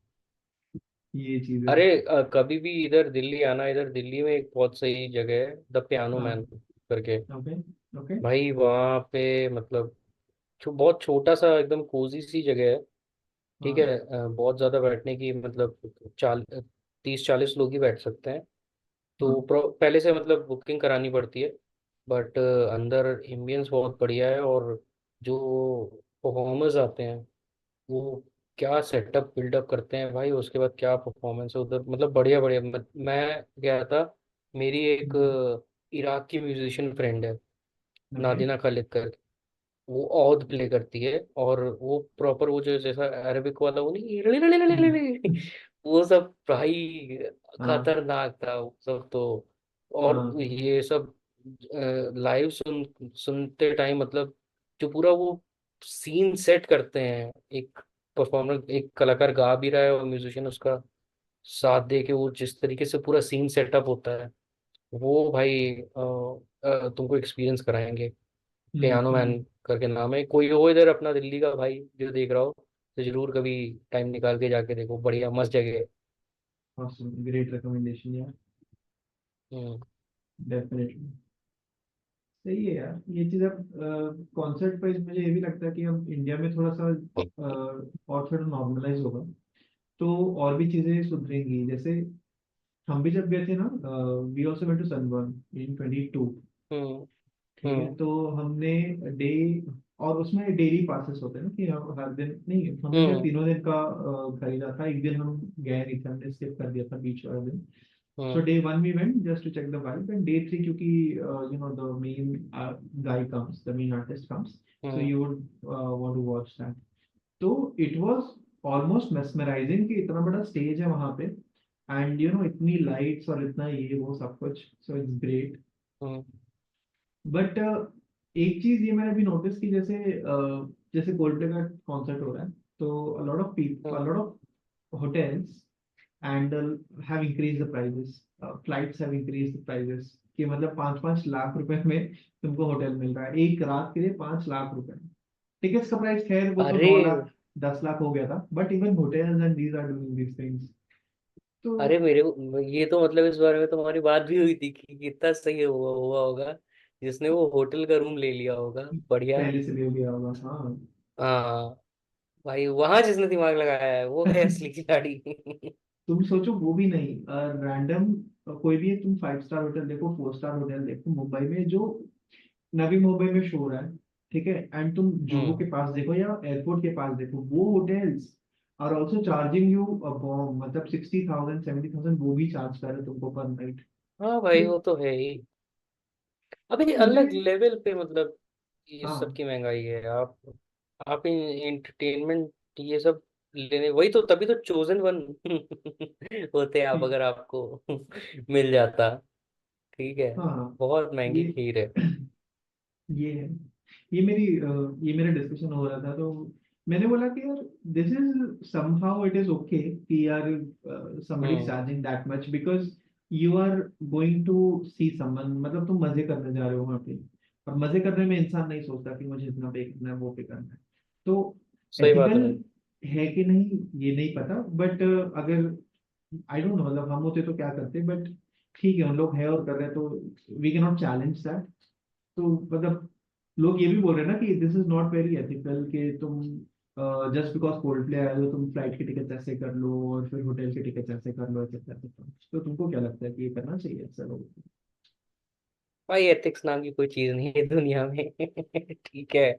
ये चीज है। अरे कभी भी इधर दिल्ली आना, इधर दिल्ली में एक बहुत सही जगह है, द पियानो हाँ। मैन करके। ओके। ओके। भाई वहाँ पे मतलब बहुत छोटा सा एकदम कोजी सी जगह है। ठीक है, हाँ। बहुत ज्यादा बैठने की मतलब 30-40 लोग ही बैठ सकते हैं। तो हाँ। पहले से मतलब बुकिंग करानी पड़ती है। बट अंदर एम्बियंस बहुत बढ़िया है, और जो परफॉर्मर्स आते हैं वो क्या सेटअप बिल्डअप करते हैं भाई, उसके बाद क्या परफॉर्मेंस है उधर, मतलब बढ़िया बढ़िया। मैं गया था, मेरी एक इराक की म्यूजिशियन फ्रेंड है, ओके। नादिना खालिद कर, वो औद प्ले करती है, और वो प्रॉपर वो जो जैसा अरेबिक वाला वो नहीं, वो सब भाई हाँ। खतरनाक था वो सब तो। और हाँ। ये सब लाइव सुनते टाइम मतलब जो पूरा वो सीन सेट करते हैं, एक परफॉर्मर, एक कलाकार गा भी रहा है और म्यूजिशियन उसका साथ दे के, वो जिस तरीके से पूरा सीन सेटअप होता है, वो भाई तुमको एक्सपीरियंस कराएंगे। पियानो मैन हम्म। करके नाम है, कोई हो इधर अपना दिल्ली का भाई जो देख रहा हो तो जरूर कभी टाइम निकाल के जाके देखो, बढ़िया मस्त जगह है। ऑसम, ग्रेट रिकमेंडेशन यार। हम्म डेफिनेटली सही है यार ये चीज। अब कॉन्सर्ट पे मुझे ये भी लगता है कि अब इंडिया में थोड़ा सा और थोड़ा नॉर्मलाइज होगा, तो और भी चीजें सुधरेंगी। जैसे हम भी जब गए थे ना, we also went to Sunburn in 22। हम्म ठीक है, हम्म तो हमने डे, और उसमें डेली पासेस होते हैं ना कि हम हर दिन नहीं, हमने शायद हम्म तीनों दिन का खरीदा था। एक दिन हम गए नहीं थे, हमने स्किप कर दिया था बीच वाला दिन। So hmm day one we went just to check the vibe, and day three क्योंकि the main guy comes, the main artist comes, so hmm you would want to watch that. तो it was almost mesmerizing कि इतना बड़ा स्टेज है वहां पे, and इतनी लाइट्स और इतना ये वो सब कुछ, so it's great. Hmm but एक चीज ये मैंने भी नोटिस की, जैसे कोल्डप्ले का कॉन्सर्ट हो रहा है, तो a hmm lot of hotels and have increased the prices. Flights have increased the prices कि मतलब 5-5 लाख रुपए में तुमको होटल मिल रहा है एक रात के लिए, 5 लाख रुपए। टिकट्स का प्राइस खैर वो तो अरे 9 लाख 10 लाख हो गया था, but even hotels and these are doing these things. तो अरे ये तो मतलब इस बारे में तुम्हारी बात भी हुई थी कि कितना सही हुआ हुआ होगा जिसने वो होटल का रूम ले लिया होगा, बढ़िया। पहले से ले गया होगा, हाँ। हाँ भाई, वहां जिसने दिमाग लगाया है वो है असली खिलाड़ी। तुम सोचो वो भी नहीं, रैंडम कोई भी तुम 5 स्टार होटल देखो, 4 स्टार होटल देखो मुंबई में, जो नवी मुंबई में शो रहा है, ठीक है, एंड तुम जुहू हम्म के पास देखो या एयरपोर्ट के पास देखो, वो hotels are also charging you bomb, मतलब 60,000 70,000 वो भी चार्ज कर रहे हैं तुमको पर नाइट। हाँ भाई तो वो तो है ही। अभी तो मुझे, अलग लेवल पे मतलब ये सब हाँ, की महंगाई है। आप एंटरटेनमेंट ये सब लेने, वही तो, तभी तो चोजन वन होते आप, अगर आपको मिल जाता। ठीक है, हाँ बहुत महंगी ये खीर है। ये है, ये मेरी ये मेरा डिस्कशन हो रहा था, तो मैंने बोला कि यार this is somehow it is okay कि यार somebody is hmm. charging that much because you are going to see someone, मतलब तुम मजे करने जा रहे हो वहां पे, और मजे करने में इंसान नहीं सोचता कि मुझे इतना पे करना है वो पे करना है। तो सही बात है एथिकल भाई। है कि नहीं ये नहीं पता, बट अगर आई डोंट नो, मतलब हम होते तो क्या करते, बट ठीक है उन लोग है और कर रहे हैं तो we can not challenge that. तो मतलब लोग ये भी बोल रहे हैं ना कि this is not very ethical, कि तुम जस्ट बिकॉज कोल्ड प्ले आए हो तुम फ्लाइट की टिकट ऐसे कर लो और फिर होटल की टिकट ऐसे कर लो ऐसे कर लो। तो तुमको क्या लगता है कि ये करना चाहिए ऐसा लोगों को? भाई एथिक्स नाम की कोई चीज नहीं है दुनिया में। ठीक है।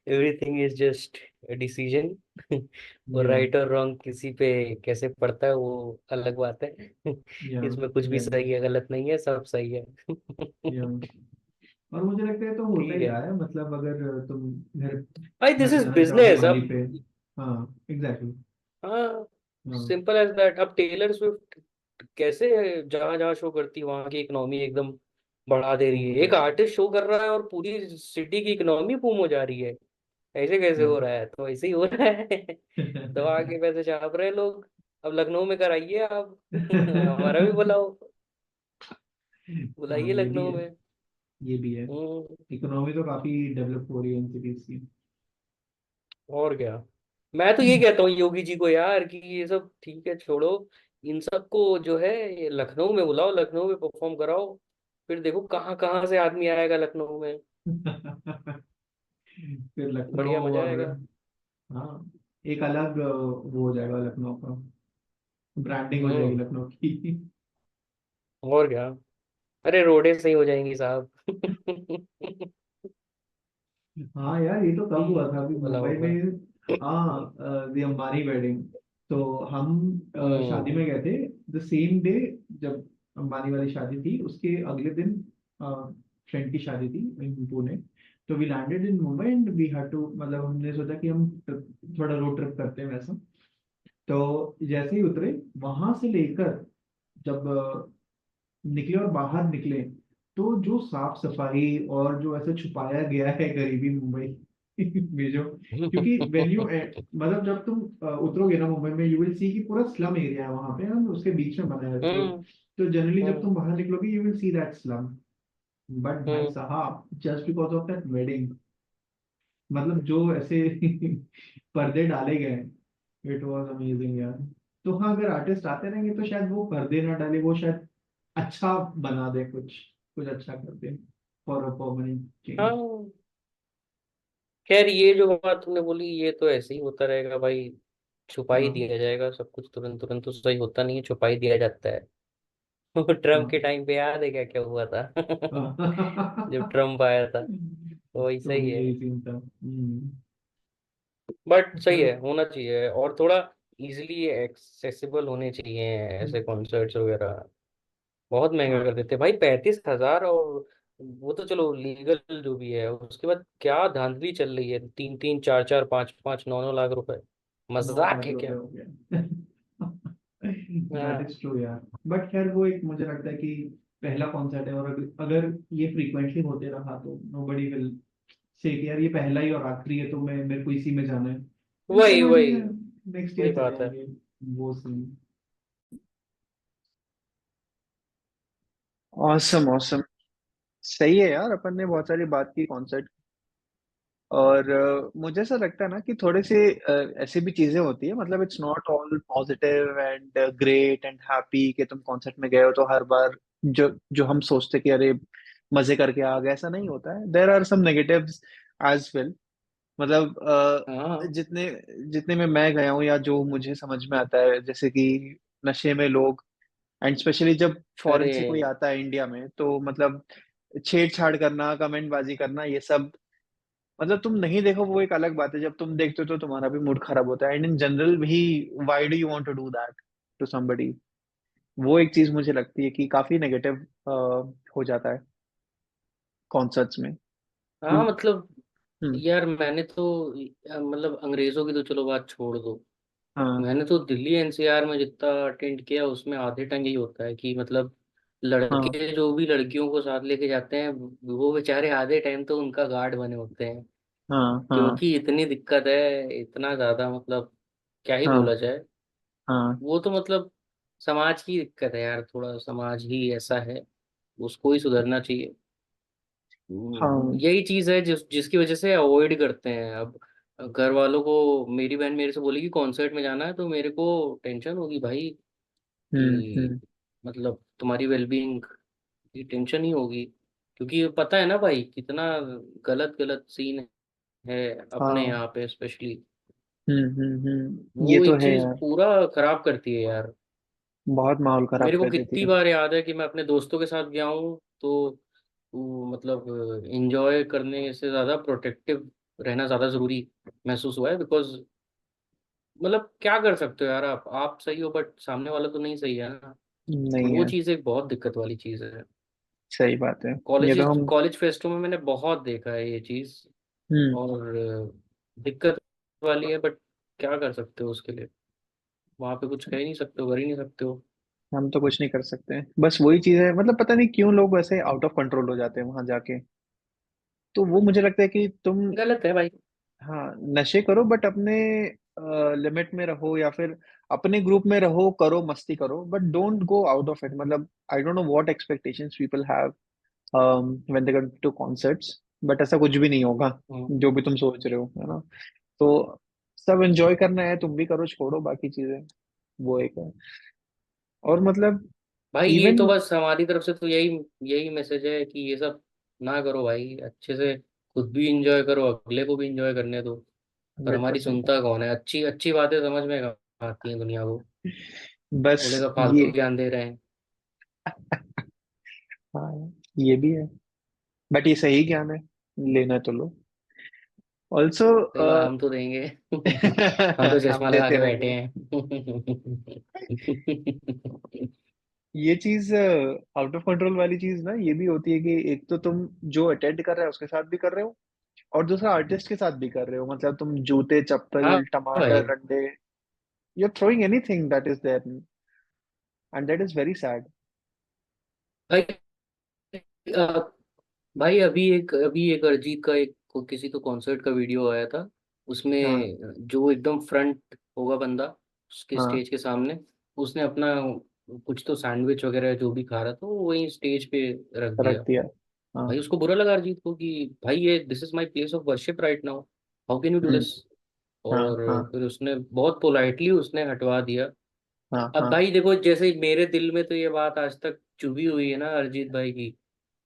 Everything is just decision. और या राइट और रॉन्ग किसी पे कैसे पड़ता है वो अलग बात है। या इसमें कुछ भी एग्जैक्टली। सही है गलत नहीं है, सब सही है। या और मुझे लगता है तो होता ठीक ही है रहा है, मतलब अगर तुम घर भाई, घर दिस पे इज जाना चाहो बिजनेस दिवाली अब। पे। हाँ एग्जैक्टली। हाँ, हाँ सिंपल एज दैट। अब टेलर स्विफ्ट कैसे जहां जहां शो करती है वहां की इकोनॉमी एकदम बढ़ा दे रही वो है। मुझे एक आर्टिस्ट शो कर रहा है और पूरी सिटी की इकोनॉमी बूम हो जा रही है। ऐसे कैसे हाँ। हो रहा है? तो ऐसे ही हो रहा है। दबा के पैसे छाप रहे हैं लोग। अब लखनऊ में कराइए आप। हमारा भी बुलाओ। हाँ बुलाइए ये भी लखनऊ है, में। ये भी है। हम्म। इकोनॉमी तो काफी डेवलप हो रही है इन सिटीज की। और क्या। मैं तो ये कहता हूँ योगी जी को यार कि ये सब ठीक है, छोड़ो। इन सबको जो है ये लखनऊ में बुलाओ, लखनऊ में परफॉर्म कराओ। फिर देखो कहाँ कहाँ से आदमी आएगा लखनऊ में। फिर बढ़िया लखनऊ मजा और आएगा। हाँ एक अलग वो हो जाएगा लखनऊ का, ब्रांडिंग हो जाएगी हम्म। लखनऊ की। और क्या। अरे रोडे सही हो जाएंगी साहब। हाँ यार ये तो कब हुआ था अभी बोला मुंबई होगा। में। हाँ दी अंबानी वेडिंग। तो हम शादी हम्म। में गए थे द सेम डे, जब अंबानी वाली शादी थी उसके अगले दिन फ्रेंड की शादी थी इन पुणे। तो we landed in Mumbai and we had to, मतलब हमने सोचा कि हम थोड़ा रोड ट्रिप करते हैं वैसा। तो जैसे ही उतरे वहां से लेकर जब निकले और बाहर निकले, तो जो साफ सफाई और जो ऐसे छुपाया गया है गरीबी मुंबई में जो, क्योंकि वेन यू मतलब जब तुम उतरोगे ना मुंबई में, यू विल सी कि पूरा स्लम एरिया है वहां पे और उसके बीच में बना है हम्म। तो जनरली जब हम्म। तुम बाहर निकलोगे you will see that slum. But भाई हम्म। साहब just because of that wedding, मतलब जो ऐसे पर्दे डाले गए, इट वाज अमेजिंग यार। तो हाँ अगर आर्टिस्ट आते रहेंगे तो शायद वो पर्दे ना डाले, वो शायद अच्छा बना दे, कुछ कुछ अच्छा कर दे फॉर अ परमानेंट चेंज। हाँ, खैर ये जो बात तुमने बोली ये तो ऐसे ही होता रहेगा भाई। छुपा ही हाँ दिया जाएगा सब कुछ, तुरंत तुरंत तो सही होता नहीं है, छुपा ही दिया जाता है। ट्रम्प के हाँ टाइम पे याद है क्या क्या हुआ था? जब हाँ। ट्रम्प आया था। तो वैसा तो ही भी है। यही सीन था। बट सही चलो। है, होना चाहिए और थोड़ा इजीली एक्सेसिबल होने चाहिए ऐसे कॉन्सर्ट्स वगैरह। बहुत महंगा हाँ कर देते हैं भाई, 35,000। और वो तो चलो लीगल जो भी है, उसके बाद क्या धांधली चल रही है, 3 3 4 4 5 5 9 9 लाख रुपए। नौ मजाक लाख है रुपए क्या? हो गया। दैट हाँ। इज ट्रू यार। बट खैर वो एक मुझे लगता है कि पहला कॉन्सर्ट है, और अगर ये फ्रीक्वेंटली होते रहा तो नोबडी विल से कि यार ये पहला ही और आखिरी है तो मैं मेरे को इसी में जाना है, फिर वही चलो ठीक वही है नेक्स्ट वही ईयर चले बात है। जाएंगे। वो सीन। Awesome awesome. सही है यार, अपन ने बहुत सारी बात की कॉन्सर्ट। और मुझे ऐसा लगता है ना कि थोड़े से ऐसी भी चीजें होती है, मतलब it's not all positive and great and happy कि तुम कॉन्सर्ट में गए हो तो हर बार जो जो हम सोचते कि अरे मजे करके आ गए, ऐसा नहीं होता है। There are some negatives as well. मतलब हाँ। जितने जितने में मैं गया हूँ या जो मुझे समझ में आता है, जैसे कि नशे में लोग, एंड स्पेशली जब फॉरेन अरे से कोई आता है इंडिया में, तो मतलब छेड़छाड़ करना, कमेंट बाजी करना, ये सब मतलब तुम नहीं देखो वो एक अलग बात है, जब तुम देखते हो तो तुम्हारा भी मूड खराब होता है। एंड इन जनरल भी why do you want to do that to somebody? वो एक चीज मुझे लगती है कि काफी नेगेटिव हो जाता है कॉन्सर्ट्स में। हाँ क्यों? मतलब हम्म। यार मैंने तो मतलब अंग्रेजों की तो चलो बात छोड़ दो। हाँ मैंने तो दिल्ली एनसीआर में जितना अटेंड किया उसमें आधे टाइम यही होता है कि मतलब हाँ लड़के जो भी लड़कियों को साथ लेके जाते हैं वो बेचारे आधे टाइम तो उनका गार्ड बने होते हैं। हाँ हाँ क्योंकि इतनी दिक्कत है, इतना ज्यादा मतलब क्या ही हाँ बोला जाए। हाँ वो तो मतलब समाज की दिक्कत है यार, थोड़ा समाज ही ऐसा है, उसको ही सुधरना चाहिए। हाँ। यही चीज है जिसकी वजह से अवॉइड करते हैं अब। घर वालों को, मेरी बहन मेरे से बोलेगी कॉन्सर्ट में जाना है तो मेरे को टेंशन होगी भाई कि हम्म। मतलब तुम्हारी वेलबींग की टेंशन ही होगी। क्योंकि ये पता है ना भाई कितना गलत गलत सीन है अपने हाँ। यहाँ पे स्पेशली। ये वो तो एक है चीज यार, पूरा खराब करती है यार। बहुत माहौल खराब मेरे को कर देती कितनी है। बार याद है कि मैं अपने दोस्तों के साथ गया हूँ तो वो मतलब एंजॉय करने से ज्यादा प्रोटेक्टिव रहना ज्यादा जरूरी महसूस हुआ है। बिकॉज मतलब क्या कर सकते हो यार, आप सही हो बट सामने वाला तो नहीं सही है ना। नहीं वो है, चीज़ एक बहुत दिक्कत वाली चीज़ है। सही बात है। ये तो कॉलेज हम। कॉलेज फेस्टों में मैंने बहुत देखा है ये चीज़। हम्म। और दिक्कत वाली है बट क्या कर सकते हो उसके लिए। वहां पे कुछ कह ही नहीं सकते हो, कर ही नहीं सकते हो। हम तो कुछ नहीं कर सकते, बस वही चीज है, मतलब पता नहीं क्यों लोग वैसे आउट ऑफ कंट्रोल हो जाते हैं वहां जाके। तो वो मुझे लगता है कि तुम, गलत है भाई। हाँ, नशे करो बट अपने लिमिट में रहो, या फिर अपने ग्रुप में रहो, करो मस्ती करो, but don't go out of it. मतलब I don't know what expectations people have when they go to concerts, but ऐसा कुछ भी नहीं होगा हम्म। जो भी तुम सोच रहे हो, है ना। तो सब एंजॉय करना है, तुम भी करो, छोड़ो बाकी चीजें, वो एक है। और मतलब भाई ये इवन, तो बस हमारी तरफ से तो यही यही मैसेज है कि ये सब ना करो भाई, अच्छे से खुद भी इंजॉय करो, अगले को भी इंजॉय करने दो। पर हंड्रेड हमारी परसेंट सुनता कौन है, अच्छी अच्छी बातें समझ में कहाँ आती हैं दुनिया को। बस बोलेगा ये, फालतू ज्ञान दे रहे हैं। हाँ, ये भी है, बट ये सही ज्ञान है, लेना तो लो। ऑल्सो चलो हम तो देंगे। हम तो हम चश्मा लगा देते के बैठे रहेंगे। हैं। ये चीज आउट ऑफ कंट्रोल वाली चीज ना, ये भी होती है कि एक तो तुम जो अटेंड कर रहे हो उसके साथ भी कर रहे हो, और दूसरा आर्टिस्ट के साथ भी कर रहे हो। मतलब तुम जूते, हाँ चप्पल, टमाटर, भाई। रंडे, you are throwing anything that is there, and that is very sad. भाई भाई अभी एक अरिजीत का एक किसी तो कॉन्सर्ट का वीडियो आया था। हाँ उसमें जो एकदम फ्रंट होगा बंदा उसके हाँ, स्टेज के सामने, उसने अपना कुछ तो सैंडविच वगैरह जो भी खा रहा था वो वहीं स्टेज पे रख रख दिया। दिया। हाँ भाई उसको बुरा लगा अरिजीत को कि भाई ये this is my place of worship right now, how can you do hmm. This. हाँ और हाँ फिर उसने बहुत पोलाइटली उसने हटवा दिया। हाँ अब हाँ। भाई देखो जैसे मेरे दिल में तो ये बात आज तक चुभी हुई है ना अरिजीत भाई की, कि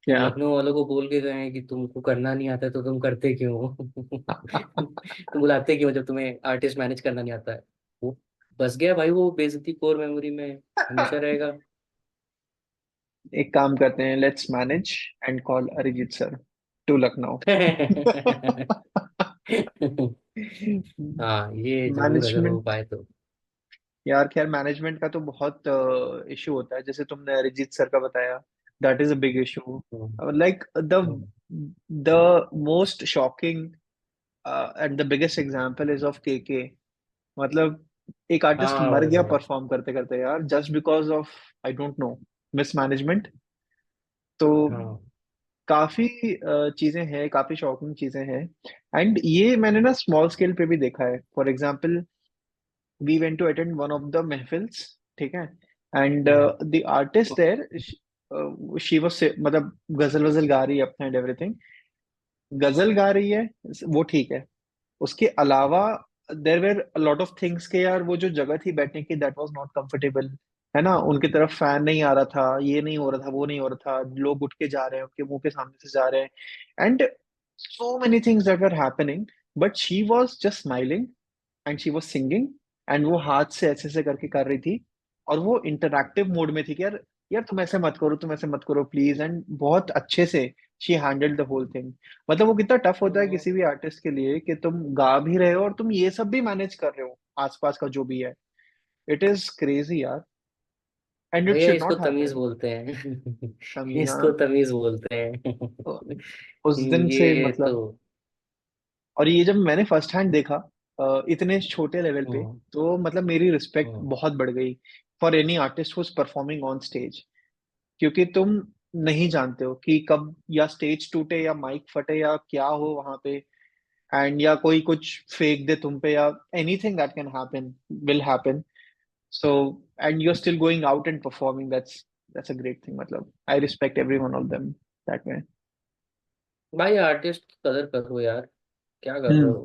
क्या? लखनऊ वालों को बोल के गए हैं कि तुमको करना नहीं आता तो तुम करते क्यों हो? तुम बुलाते क्यों जब तुम्हें आर्टिस्ट मैनेज करना नहीं आता है। वो बस गया भाई, वो बेइज्जती कोर मेमोरी में हमेशा रहेगा। एक काम करते हैं, let's manage and call Arijit sir to Lucknow. हाँ ये जरूर अगर हो मैनेजमेंट, पाए तो। यार खैर मैनेजमेंट का तो बहुत इशू होता है, जैसे तुमने अरिजीत सर का बताया, that is a big issue. Hmm. Like the hmm. The most shocking and the biggest example is of के। मतलब एक आर्टिस्ट हाँ मर भाई गया भाई। परफॉर्म करते करते यार, just because of, I don't no, mismanagement. तो हाँ काफी चीजें हैं, काफी शॉकिंग चीजें हैं। एंड ये मैंने ना स्मॉल स्केल पे भी देखा है। For example, we went to attend one of the महफिल्स, ठीक है, एंड हाँ the artist there, she was, मतलब गजल वजल गा रही है अपना एंड एवरीथिंग, गजल गा रही है, वो ठीक है। उसके अलावा there were a lot of things के यार, वो जो जगह थी बैठने की, दैट वाज नॉट कंफर्टेबल, है ना। उनकी तरफ फैन नहीं आ रहा था, ये नहीं हो रहा था, वो नहीं हो रहा था, लोग उठ के जा रहे हैं, उनके मुंह के सामने से जा रहे हैं, and so many things that were happening, but she was just smiling and she was singing, and वो हाथ से ऐसे ऐसे करके कर रही थी, और वो इंटरैक्टिव मोड में थी कि यार, यार तुम ऐसे मत करो, तुम ऐसे मत करो प्लीज, एंड बहुत अच्छे से she handled the whole thing. मतलब वो कितना टफ होता है किसी भी आर्टिस्ट के लिए कि तुम गा भी रहे हो और तुम ये सब भी मैनेज कर रहे हो, आसपास का जो भी है। इट इज क्रेजी यार, एंड इट भैया शुड इसको नॉट तमीज हैपन। बोलते हैं। तमीना, इसको तमीज बोलते हैं। उस दिन से ये तो मतलब, और ये जब मैंने फर्स्ट हैंड देखा, इतने छोटे लेवल पे, हम्म तो मतलब मेरी रिस्पेक्ट हम्म बहुत बढ़ गई for any artist who's performing on stage. क्योंकि तुम नहीं जानते हो कि कब या स्टेज टूटे या माइक फटे या क्या हो वहां पे, एंड या कोई कुछ फेंक दे तुम पे, या anything that can happen will happen. So and you are still going out and performing, that's a great thing. मतलब I respect every one of them that way. भाई आर्टिस्ट की कदर करो यार, क्या कर रहे हम्म। हो?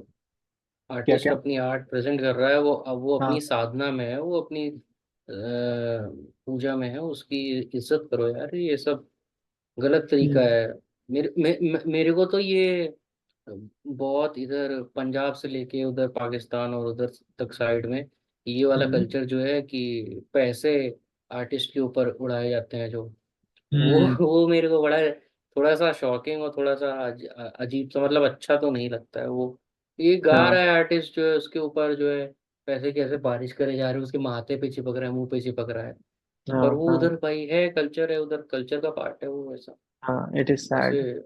क्या आर्टिस्ट क्या? अपनी आर्ट प्रेजेंट कर रहा है, वो अपनी हाँ। साधना में है, वो अपनी पूजा में है, उसकी इज्जत करो यार। ये सब गलत तरीका हम्म। है। मेरे को तो ये बहुत इधर पंजाब से लेके उधर पाकिस्तान और उधर तक साइड में ये वाला हम्म। कल्चर जो है कि पैसे आर्टिस्ट के ऊपर उड़ाए जाते हैं जो, वो हम्म। वो मेरे को बड़ा थोड़ा सा शॉकिंग और थोड़ा सा अजीब सा, मतलब अच्छा तो नहीं लगता है वो। ये गा हाँ रहा है आर्टिस्ट जो है, उसके ऊपर जो है पैसे कैसे बारिश करे जा रहे हैं, उसके माथे पे चिपक रहा है, मुंह पे चिपक रहा है। हाँ पर वो हाँ उधर भाई है, कल्चर है उधर, कल्चर का पार्ट है वो वैसा। हाँ, इट इज वैसे सैड।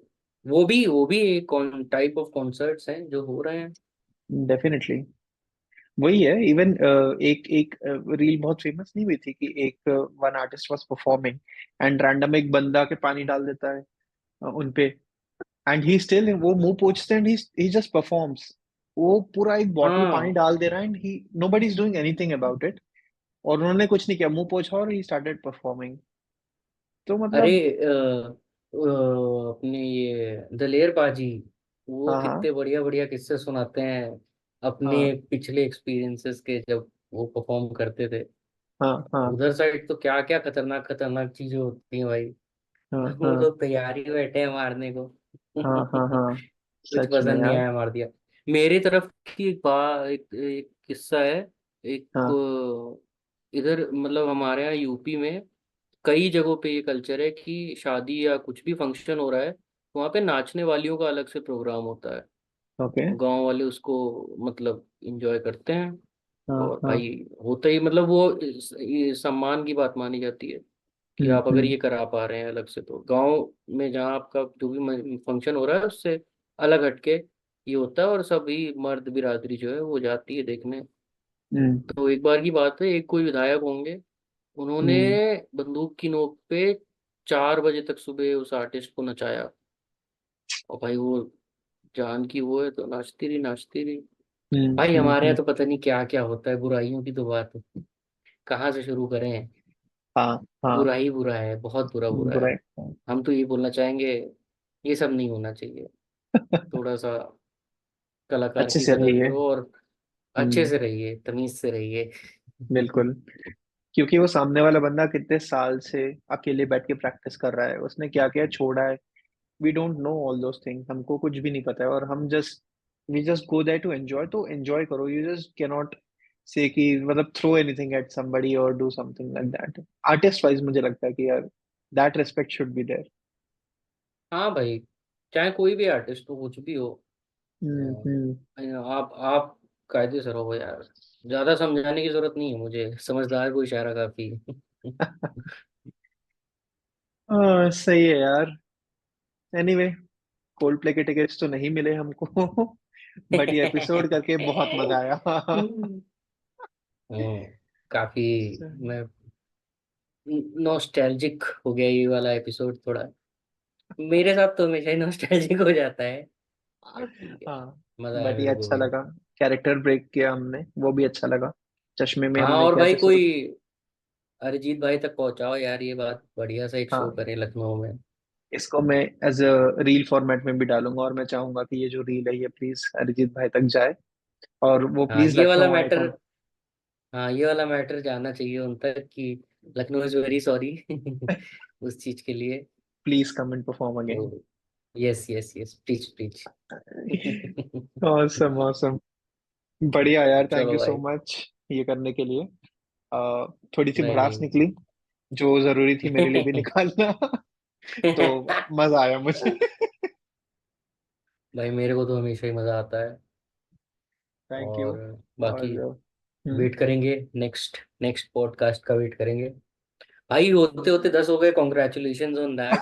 वो भी एक टाइप ऑफ कॉन्सर्ट्स हैं जो हो रहे हैं। डेफिनेटली। वही है। इवन एक एक रील बहुत फेमस नहीं हुई थी कि एक one artist was performing and random एक बंदा के पानी डाल देता है उनपे, एंड ही स्टिल वो मुंह पोंछते एंड ही जस्ट परफॉर्म्स। वो पूरा एक बॉटल पानी हाँ, डाल दे रहा है and he nobody is doing anything about it, और उन्होंने कुछ नहीं किया, मुंह पोंछा और ही स्टार्टेड परफॉर्मिंग। तो अरे मतलब अपने ये दलेर पाजी, वो हाँ हाँ कितने बढ़िया बढ़िया किस्से सुनाते हैं अपने हाँ पिछले एक्सपीरियंसेस के, जब वो परफॉर्म करते थे। हाँ हाँ उधर साइड तो क्या क्या खतरनाक खतरनाक चीजें होती हैं भाई। हाँ वो हाँ तो तैयारी में बैठे हैं मारने को। हाँ हाँ हाँ। कुछ सच में पसंद नहीं यार। आया, मार दिया। मेरी तरफ की एक किस्सा है। एक हाँ। इधर मतलब हमारे यहाँ यूपी में कई जगहों पे ये कल्चर है कि शादी या कुछ भी फंक्शन हो रहा है, वहाँ पे नाचने वालियों का अलग से प्रोग्राम होता है। ओके। गांव वाले उसको मतलब इंजॉय करते हैं। हाँ और हाँ। भाई होता ही मतलब वो ये सम्मान की बात मानी जाती है कि आप अगर हम्म। ये करा पा रहे हैं अलग से, तो गांव में जहाँ आपका जो भी फंक्शन हो रहा है उससे अलग हटके ये होता है, और सभी मर्द बिरादरी जो है वो जाती है देखने। हम्म। तो एक बार की बात है, एक कोई विधायक होंगे, उन्होंने हम्म। बंदूक की नोक पे 4 बजे तक सुबह उस आर्टिस्ट को नचाया। और भाई वो जान की वो है तो नाचती रही नाचती रही। भाई हमारे यहाँ हम्म। तो पता नहीं क्या क्या होता है, बुराइयों की तो बात कहाँ से शुरू करें। हाँ हाँ। बुरा ही बुरा है, बहुत बुरा बुरा बुरा है। है। हम तो ये बोलना चाहेंगे, ये सब नहीं होना चाहिए। थोड़ा सा कलाकार अच्छे की से कदर रहिए। करो और अच्छे हम्म। से रहिए, तमीज से रहिए। बिल्कुल। क्योंकि वो सामने वाला बंदा कितने साल से अकेले बैठ के प्रैक्टिस कर रहा है, उसने क्या क्या छोड़ा है। We don't know all those things, हमको कुछ भी नहीं पता है, और हम just we just go there to enjoy. तो एंजॉय करो, you just can not say कि मतलब थ्रो एनीथिंग एट समबडी और do something like that. Artist wise मुझे लगता है कि यार that respect should be there. हाँ भाई, चाहे कोई भी आर्टिस्ट हो, कुछ भी हो, हम्म। आप कायदे से रहो यार। ज्यादा समझाने की जरूरत नहीं है मुझे, समझदार को इशारा काफी है। सही है यार। एनीवे, कोल्ड प्ले के टिकट्स तो नहीं मिले हमको बट ये एपिसोड करके बहुत मजा आया। हम्म, काफी मैं नॉस्टैल्जिक हो गया ये वाला एपिसोड थोड़ा। मेरे साथ तो हमेशा ही नॉस्टैल्जिक हो जाता है, बट ठीक है, हाँ। मजा आया बट ये मेरे को अच्छा भी। लगा, कैरेक्टर ब्रेक किया हमने, वो भी अच्छा लगा। चश्मे में हाँ, हमने और क्या भाई एपिसोड। कोई अरिजीत भाई तक पहुंचाओ यार, ये बात बढ़िया सा एक शो हाँ, करें लखनऊ में। इसको मैं एज अ रील फॉर्मेट में भी डालूंगा, और मैं चाहूंगा कि ये जो रील है ये प्लीज अरिजीत भाई तक जाए, और वो हाँ प्लीज ये वाला लखनऊ आए मैटर तो। हाँ ये वाला मैटर जाना चाहिए उन तक कि लखनऊ इज वेरी सॉरी उस चीज के लिए। Please come and perform again. तो yes yes yes, please please. Awesome awesome. बढ़िया यार, थैंक चलो यू सो भाई। मच ये करने के लिए। थोड़ी सी नहीं भड़ास नहीं निकली जो जरूरी थी मेरे लिए भी नहीं। निकालना तो मजा आया मुझे। भाई मेरे को तो हमेशा ही मजा आता है। Thank you. और बाकी और वेट करेंगे, नेक्स्ट नेक्स्ट पॉडकास्ट का वेट करेंगे। भाई होते होते 10 हो गए, congratulation on that.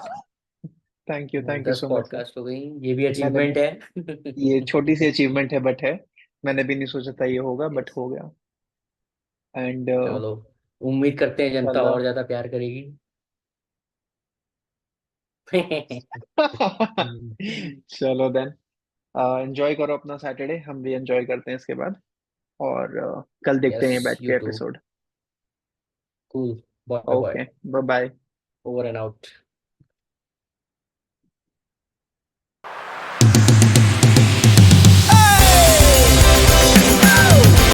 Thank you 10 so much. Podcast हो गई, ये भी मैंने अचीवमेंट है। ये छोटी सी अचीवमेंट है बट है। मैंने भी नहीं सोचा था ये होगा, बट यस। हो गया। एंड चलो, उम्मीद करते हैं जनता चलो। और ज्यादा प्यार करेगी। चलो देन, एंजॉय करो अपना सैटरडे, हम भी एंजॉय करते हैं इसके बाद। और कल देखते यस, हैं बैठ के you too. Episode. Cool. Bye bye. Okay, bye bye. Over and out.